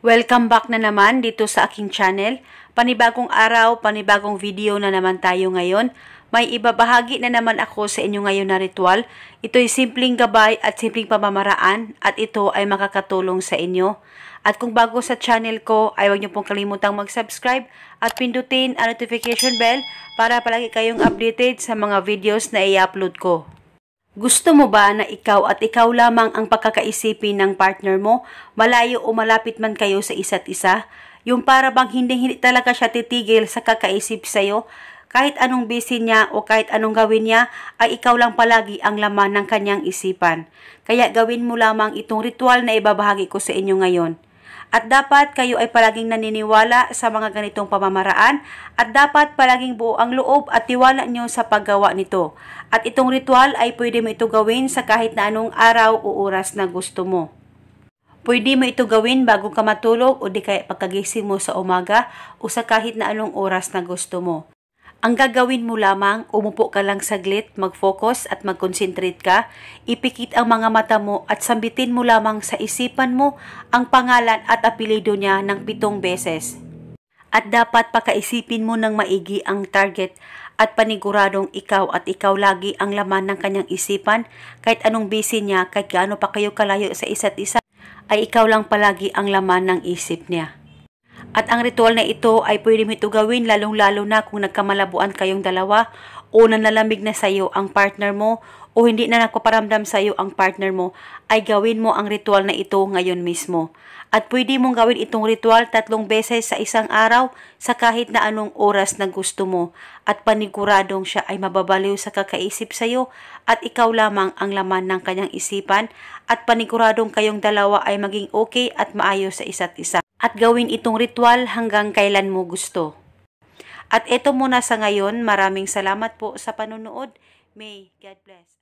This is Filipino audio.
Welcome back na naman dito sa aking channel. Panibagong araw, panibagong video na naman tayo ngayon. May ibabahagi na naman ako sa inyo ngayon na ritual. Ito'y simpleng gabay at simpleng pamamaraan at ito ay makakatulong sa inyo. At kung bago sa channel ko, ay huwag niyo pong kalimutang mag-subscribe at pindutin ang notification bell para palagi kayong updated sa mga videos na i-upload ko. Gusto mo ba na ikaw at ikaw lamang ang pagkakaisipin ng partner mo, malayo o malapit man kayo sa isa't isa? Yung para bang hindi talaga siya titigil sa kakaisip sa'yo, kahit anong busy niya o kahit anong gawin niya, ay ikaw lang palagi ang laman ng kanyang isipan. Kaya gawin mo lamang itong ritual na ibabahagi ko sa inyo ngayon. At dapat kayo ay palaging naniniwala sa mga ganitong pamamaraan at dapat palaging buo ang loob at tiwala nyo sa paggawa nito. At itong ritual ay pwede mo ito gawin sa kahit na anong araw o oras na gusto mo. Pwede mo ito gawin bago ka matulog o di kaya pagkagising mo sa umaga o sa kahit na anong oras na gusto mo. Ang gagawin mo lamang, umupo ka lang saglit, mag-focus at mag-concentrate ka, ipikit ang mga mata mo at sambitin mo lamang sa isipan mo ang pangalan at apelido niya ng 7 beses. At dapat pakaisipin mo ng maigi ang target at paniguradong ikaw at ikaw lagi ang laman ng kanyang isipan, kahit anong busy niya, kahit gaano pa kayo kalayo sa isa't isa, ay ikaw lang palagi ang laman ng isip niya. At ang ritual na ito ay pwede mo ito gawin lalong-lalo na kung nagkamalabuan kayong dalawa o nanalamig na sa iyo ang partner mo o hindi na nagpaparamdam sa iyo ang partner mo, ay gawin mo ang ritual na ito ngayon mismo. At pwede mong gawin itong ritual 3 beses sa isang araw sa kahit na anong oras na gusto mo. At paniguradong siya ay mababaliw sa kakaisip sa iyo at ikaw lamang ang laman ng kanyang isipan at paniguradong kayong dalawa ay maging okay at maayos sa isa't isa. At gawin itong ritual hanggang kailan mo gusto. At ito muna sa ngayon, maraming salamat po sa panonood. May God bless.